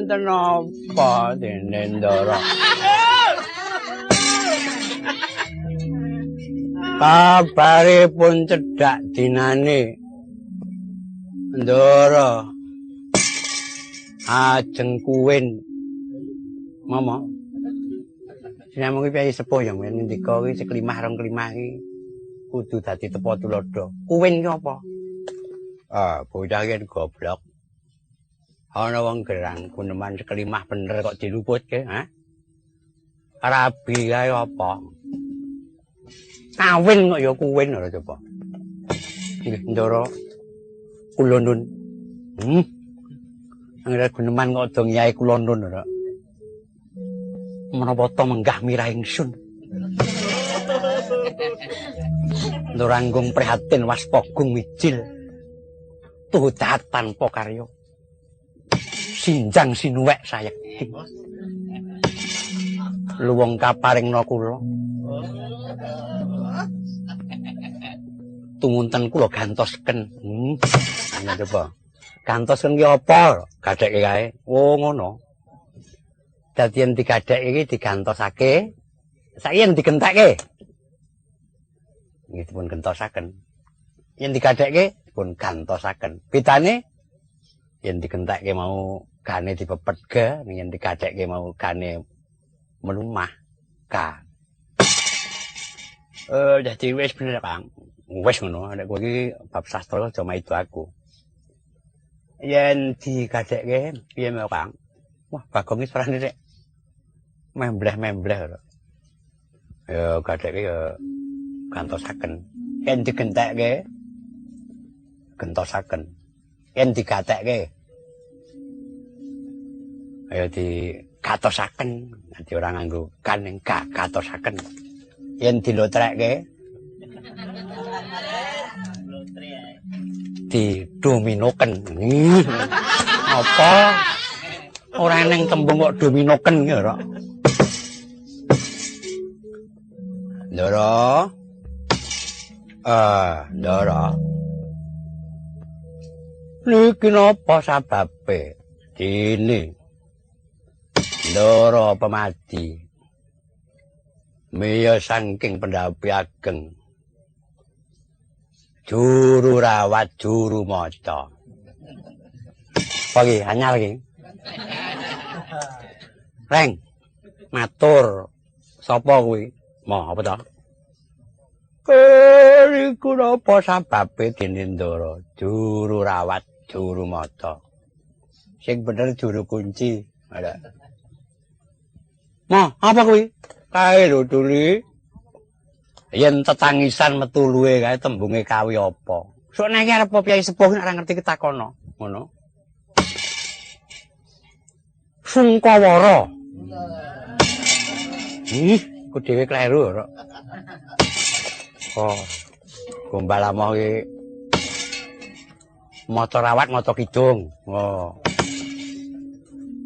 enten apa dene Ndara? Kabaripun cedhak dinane Ndara ajeng kuwin mama sinamung iki piye sepuh ya ngendika iki seklimah rong klimah iki kudu dadi tepa tulodo kuwin ki apa bocah iki goblok ana wong gerang guneman seklimah bener kok diluputke rabi kae apa kawin kok ya kuwin ora coba. Nggih Ndara kula nun. Anggere guneman kok do nyai kula nun ora. Menapa to menggah mirah ingsun. Ndara anggung prihatin waspagung mijil. Tuh dahat tanpa karya. Sinjang sinuwek sayekti. Luwung kaparingna kula. Tumunten kula gantosken. Ana coba. Gantosken ki apa? Gadheke kae. Oh ngono. Dadi yen digadheke iki digantosake, saiki yen digentekke. Nggih dipun gentosaken. Yen digadheke dipun gantosaken. Bedane yen digentekke mau gane dipepet ga, yen digadheke mau gane melumah ka. Dadi wis bener, Kang. Wis ngono, nek kowe iki bab sastra aja maido aku. Yen digadheke piye mau Kang? Wah, Bagong iki suarane rek membleh-membleh ora. Ya gadheke ya gantosaken. Yen digentekke gentosaken. Yen digatekke ya digatosaken. Nanti ora nganggo kan ning gatosaken. Yen dilotrekke didominoken. Apa? Ora neng tembung kok dominoken ya ora. Ndara. Ndara. Niki napa sababe? Dene. Ndara pemati. Miya saking pendhapi ageng. Juru rawat juru maca. Pagi anyar iki. Reng. Matur. Sapa kuwi? Mo apa to? Iku napa sababe dene Ndara juru rawat juru maca. Sing bener juru kunci. Ada. Mo, apa kuwi? Kae lho Duli. Yen tetangisan metu luwe kae tembunge kawi apa? Sok nek arep Kyai Sepuh nek ora ngerti kitakono, ngono. Sungkawara. Ku dhewe kleru ora. Oh. Gombal amah iki maca rawat maca kidung. Oh.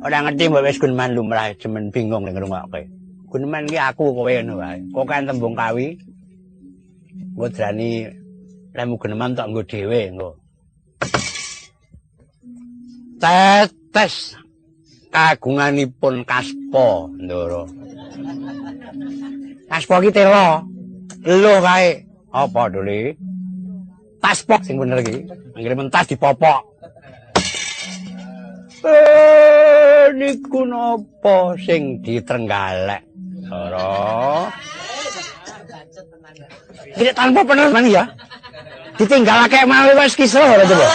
Ora ngerti mbok wis guneman lumrah jemen bingung nek ngrungokke. Guneman iki aku kowe ngono wae. Kok kan tembung kawi engko drani lemu guneman tok nggo dhewe engko. Tetes kagunganipun Kaspa Ndara. Kaspa ki tela. Eluh kae. Apa Duli? Taspok sing bener iki. Anggere mentas dipopok. Niku napa sing ditrenggalek? Ora. Iki tanpa penerus ya. Ditinggalake malah wis kisruh ora coba.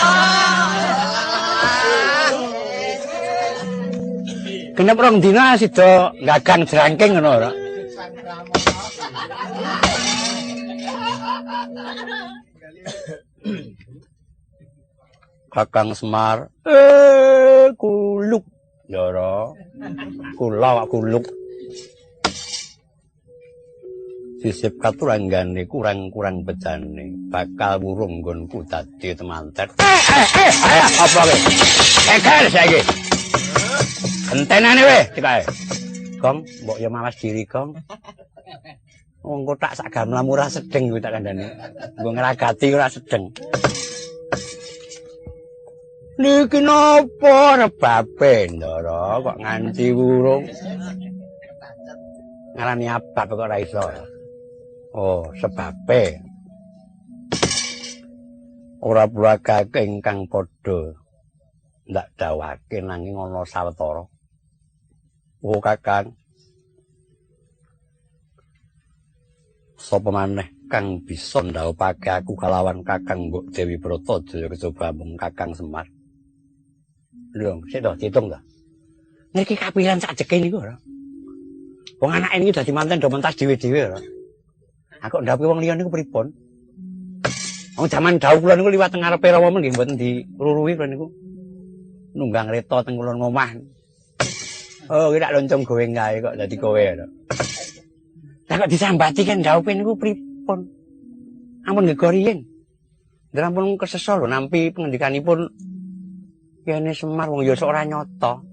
Genep rong dina sida gagang jrangking ngono ora. Kakang Semar kuluk Ndara. Kula kuluk. Sisip katuranggane kurang-kurang bejane bakal wurung nggonku dadi temantet. Apa kowe? Keker saiki. Entenane weh cekae. Gong, mbok ya mawas diri, Gong. Wong kotak sak gamlamu ora sedeng kuwi tak kandhane. Nggo ngragati ora sedeng. Niki napa rebabe Ndara kok nganti wurung. Ngarani abab kok ora iso. Oh, sebabe. Ora bulagake ingkang padha ndak dawake nanging ana sawetara. Oh, Kakang. Sapa maneh kang bisa ndhawuhake aku kalawan Kakang Mbok Dewi Brata Jaya kecoba mung Kakang Semar. Lho, sik to diitung to. Niki kapiran sakjeke niku ora. Wong anake niki dadi manten do mentas dhewe-dhewe ora. Aku ndhawuhi wong liya niku pripun? Wong jaman dawuh kula niku liwat teng ngarepe rawa nggih mboten diruruhi kula niku. Nunggang reta teng kulon omah. Oh, ki tak loncong goweng kae kok dadi kowe ora. Lah kok disambati kan dawuhe niku pripun? Ampun gegoriyen. Nderampun kesesa lho nampi pengendikanipun Kyene Semar wong ya sok ora nyata.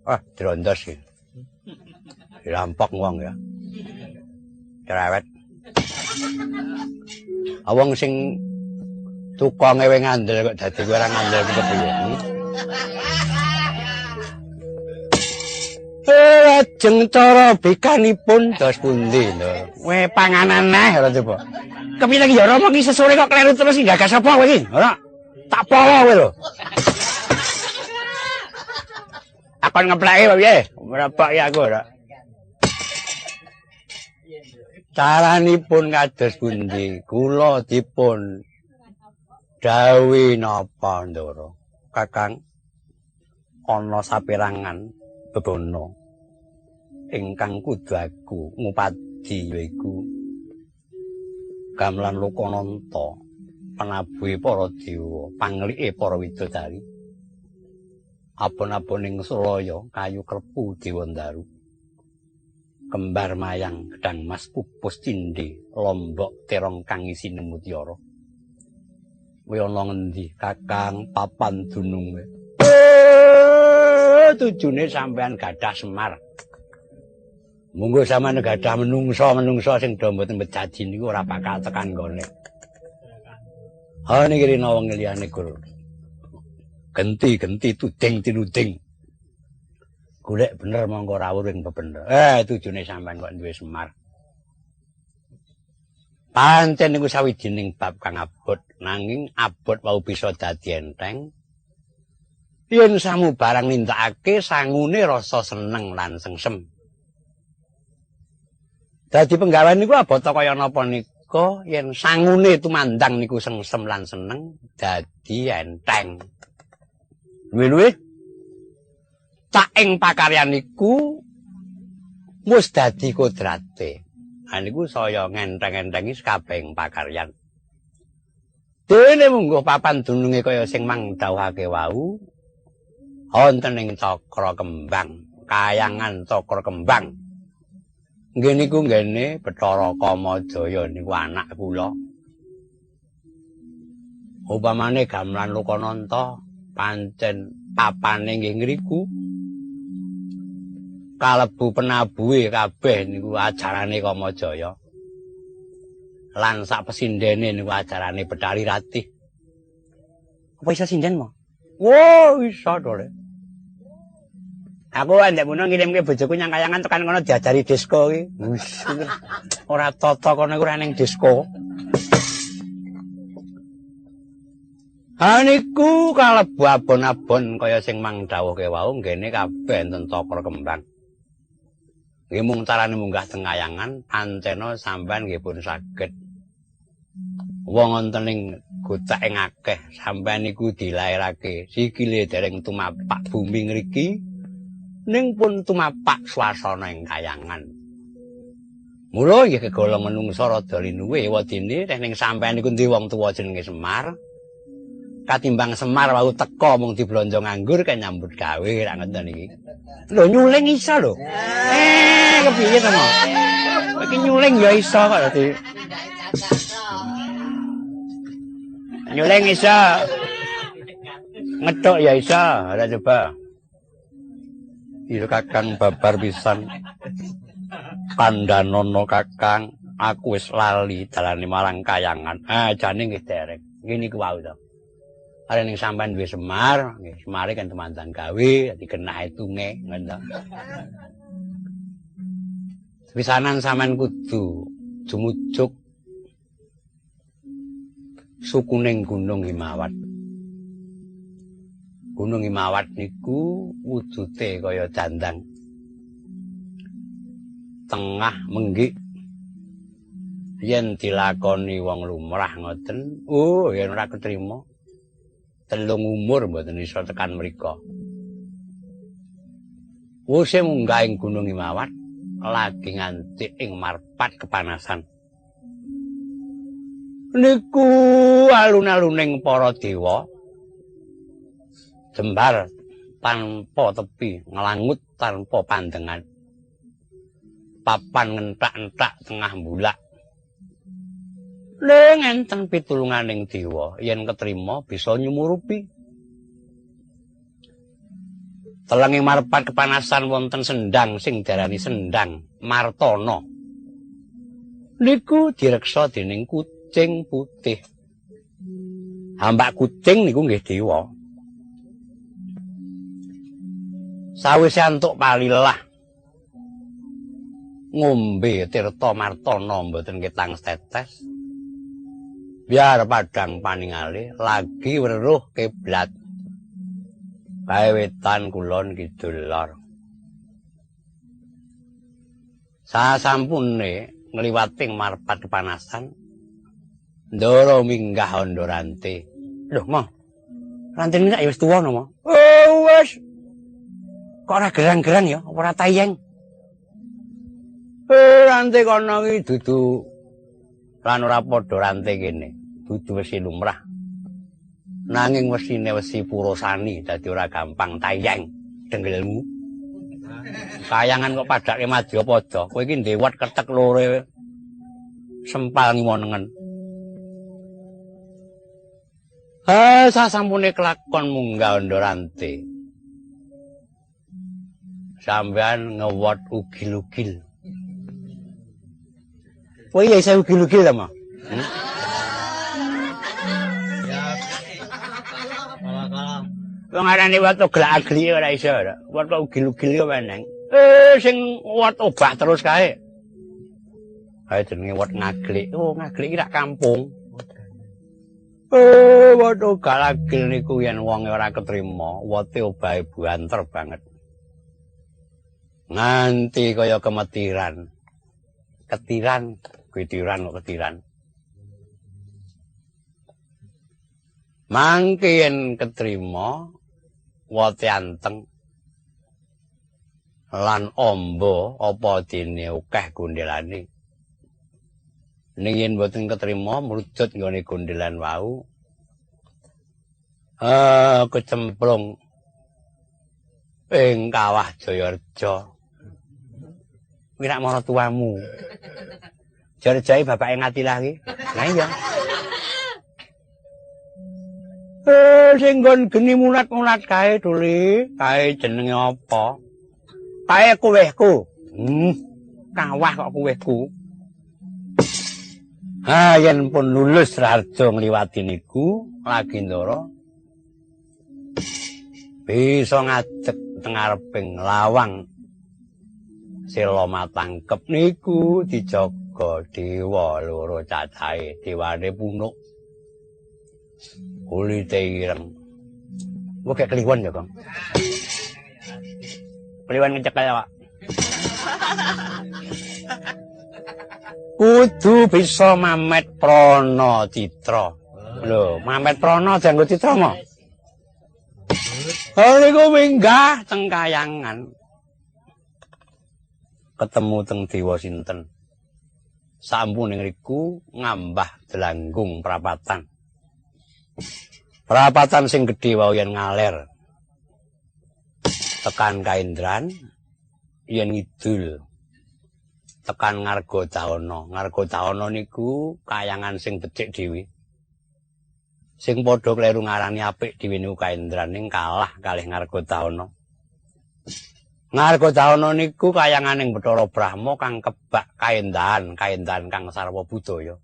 Wah, drondos iki. Dirampok wong ya. Cerewet. Wong sing tukang ewe ngandel kok dadi kowe ora ngandel kepiye. Lajeng cara bekanipun dos pundi lho. Kowe panganan neh ora coba. Kepiye iki ya Rama iki sesore kok kleru terus gagas apa kowe iki? Ora. Tak pawa kowe lho. Akon ngeplake apa piye? Merabak ya aku ora. Caranipun kados pundi? Kula dipun dawuhi napa Ndara? Kakang ana saperangan bebono ingkang kudu aku ngupadi yaiku Gamelan Lokananta, penabuhe para dewa, panglike para widodari. Abon-aboning Sulaya kayu kerpu Dewa Ndaru. Kembar mayang gedang mas pupus cindhe lombok terong kang isine mutiara. Kowe ana ngendi Kakang papan dununge? Tujune sampean gadah Semar. Monggo sampean gadah menungso sing do mboten bejadi niku ora bakal tekan gone. Ha niki rina wong liyane Guru. Genti tuding tinuding. Golek bener mongko rawuh ing bebener. Tujune sampean kok duwe Semar. Pancen niku sawijining bab kang abot, nanging abot wau bisa dadi enteng. Yen samu barang nindakake sangune rasa seneng lan sengsem. Dadi penggawean niku abot kaya napa nika, yen sangune tumandang niku sengsem lan seneng, dadi enteng. Luwih-luwih tak ing pakaryan niku wis dadi kodrate. Ha niku saya ngenteng-entengi sakabehing pakaryan. Dene mungguh papan dununge kaya sing mang dawuhake wau. Wonten ing Cakra Kembang, Kayangan Cakra Kembang. Nggih niku nggene Bathara Kamajaya niku anak kula. Upamane Gamelan Lokananta pancen papane nggih ngriku kalebu penabuhe kabeh niku ajarane Kamajaya. Lan sak pesindene niku ajarane Bathari Ratih. Apa iso sinden mo? Wo, iso to Le. Aku ndek mono ngirimke bojoku nyang Kayangan tekan kono diajari disko iki. Ora tata kono iku ora ning disko. Ha niku kalebu abon-abon kaya sing mang dawuhke wau nggene kabeh enten Cakra Kembang. Nggih mung carane munggah teng Kayangan pancena sampean nggih pun saged. Wong wonten ing gocak ing akeh sampean niku dilairake sikile dereng tumapak bumi ngriki ning pun tumapak swasana ing Kayangan. Mula nggih kegolong menungsa rada linuwe wadine ning sampean niku ndi wong tuwa jenenge Semar. Katimbang Semar wau teka mung diblonjo nganggur kaya nyambut gawe ra ngoten iki. Lho nyuling iso lho. Kepiye to, Mas? Iki nyuling ya iso kok dadi. Nyuling iso. Ngethuk ya iso, ora coba. Iya Kakang babar pisan. Kandhanono Kakang, aku wis lali dalane marang Kayangan. Jane nggih dereng. Ngene iku wae to. Are ning sampean duwe Semar, nggih Semare kan temantan gawe, dadi kenake tunge, ngoten to. Pisanan sampean kudu jumujuk sukuning Gunung Himawat. Gunung Himawat niku wujude kaya jandang. Tengah menggik. Yen dilakoni wong lumrah ngoten, yen ora ketrima. Telung umur mboten iso tekan mrika. Wuse munggah ing Gunung Himawat lagi nganti ing marpat kepanasan. Niku alun-aluning para dewa jembar tanpa tepi, nglangut tanpa pandengan. Papan ngentak-entak tengah bulak. Ning enten pitulunganing dewa yen ketrima bisa nyumurupi. Telenging marpat kepanasan wonten sendang sing diarani sendang Martana. Niku direksa dening kucing putih. Hambak kucing niku nggih dewa. Sawise antuk palilah ngombe tirta Martana mboten ketang tetes. Biar padang paningale lagi weruh kiblat. Kae wetan kulon kidul lor. Sasampune ngliwating marpat kepanasan ndara minggah anda rante. Lho, Mo. Rante ini wis tuwa no, Mo. Oh, wis. Kok ora gerang-gerang ya, ora tayeng. Rante kono iki dudu lan ora padha rante kene. Dudu wesi lumrah. Nanging wesine wesi Purasani dadi ora gampang tayeng denggelmu. Kayangan kok padake Madyapada. Kowe iki ndewat ketek lore sempal ngimonengen. Sasampune kelakon munggah anda rante. Sampeyan ngewot ugil-ugil. Kowe ya iso ugil-ugil ta, Mas? Wong arane wat glak-agli ora iso ora. Wat ugil-ugil yo meneng. Sing wat obah terus kae. Kae jenenge wat ngaglik. Oh, ngaglik iki rak kampung. Wat galagil niku yen wong ora ketrima, wate obahe buanter banget. Nganti kaya kemetiran. Ketiran kok ketiran. Mangke yen ketrima wate anteng lan amba apa dene akeh gondelane. Ning yen mboten ketrima mrujut nggone gondelan wau. Kecemplung ing kawah Jayareja. Mirak mara tuamu. Jayareja bapake Ngatilah iki. Lah iya. Sing nggon geni mulat-mulat kae Duli, kae jenenge apa? Kae kuwehku. Kawah kok kuwehku. Yen pun lulus Raharja ngliwati niku lagi ndara bisa ngadeg teng ngareping lawang Sela Matangkep niku dijaga dewa loro cacahe, dewane punuk. Kulite ireng. Kok gak kliwon ya, Kang? Kliwon ngecekel, Pak. Kudu bisa mamet prana citra. Lho, mamet prana janggo citra mo. Niku minggah teng kayangan. Ketemu teng dewa sinten. Sampune ngriku ngambah delanggung prapatan. Prapatan sing gedhe wau yen ngaler. Tekan Kaendran yen ngidul. Tekan Ngargadahana. Ngargadahana niku kayangan sing becik dhewe. Sing padha kleru ngarani apik dhewe niku Kaendran ning kalah kalih Ngargadahana. Ngargadahana niku kayanganing Bathara Brahma kang kebak kaendahan kang sarwa budaya.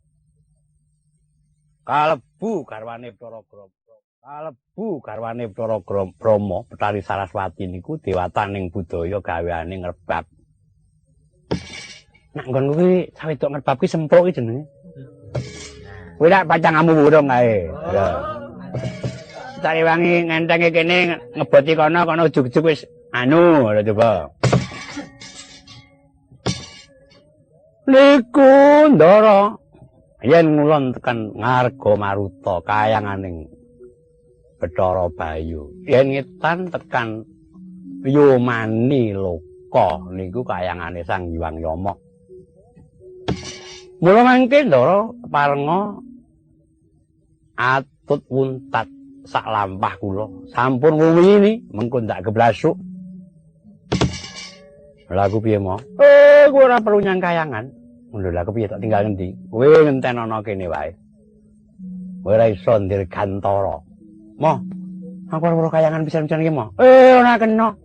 Kalebu garwane Bathara Brahma. kalebu garwane Bathara Brama, Betari Saraswati niku dewataning budaya gaweane ngrebab. Nek nggon kuwi sawedok ngrebab ki sempruk ki jenenge. Kuwi lak pacangamu burung kae. Ya. Cari wangi ngentenge kene ngeboti kono ujug-ujug wis anu, lha coba. Niku Ndara yen ngulon tekan Ngarga Maruta kayanganing Bathara Bayu. Yen ngetan tekan Yomani Loka niku kayangane Sang Hyang Yama. Mula mangke Ndara parenga atut wuntat sak lampah kula. Sampun ngwini mengko ndak geblasuk. Lha aku piye mo? Kowe ora perlu nyang kayangan. Lho lha aku piye tak tinggal ngendi? Kowe ngenten ana kene wae. Kowe ora iso ndirgantara. Mo, aku ora kayangan pisan-pisan iki mo. Ora kena.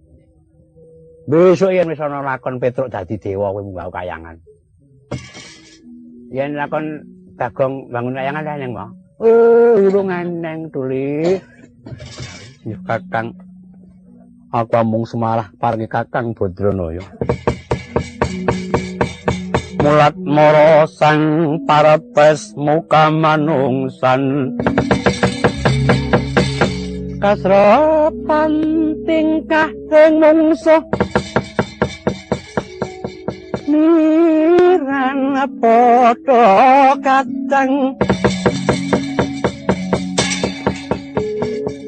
Besok yen wis ana lakon Petruk dadi dewa kowe munggah kayangan. Yen lakon Bagong bangun kayangan lah neng mo. Urungan neng tuli. Ya Kakang. Aku amung semalah pargi Kakang Badranaya. Mulat mara sang parepes muka manungsan. Kasrapan tingkah sing mungsuh. Niran padha kadang.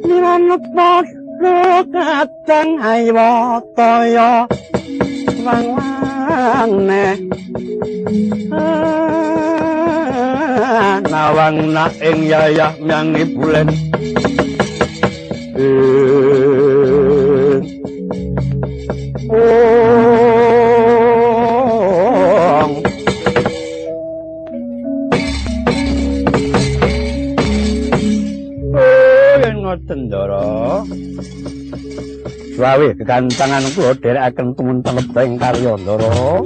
Niran padha kadang aywataya wang-wangne. Nawang na ing yayah myangi bulen. Ngoten Ndara. Suwawi kegantengan kula dherekaken tumunten lebeng karya Ndara.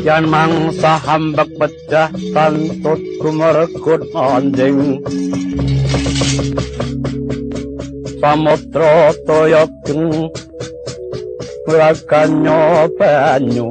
Yan mangsa hambak pecah tantut rumeregut anjing samudra toyogeng rakanyo banyu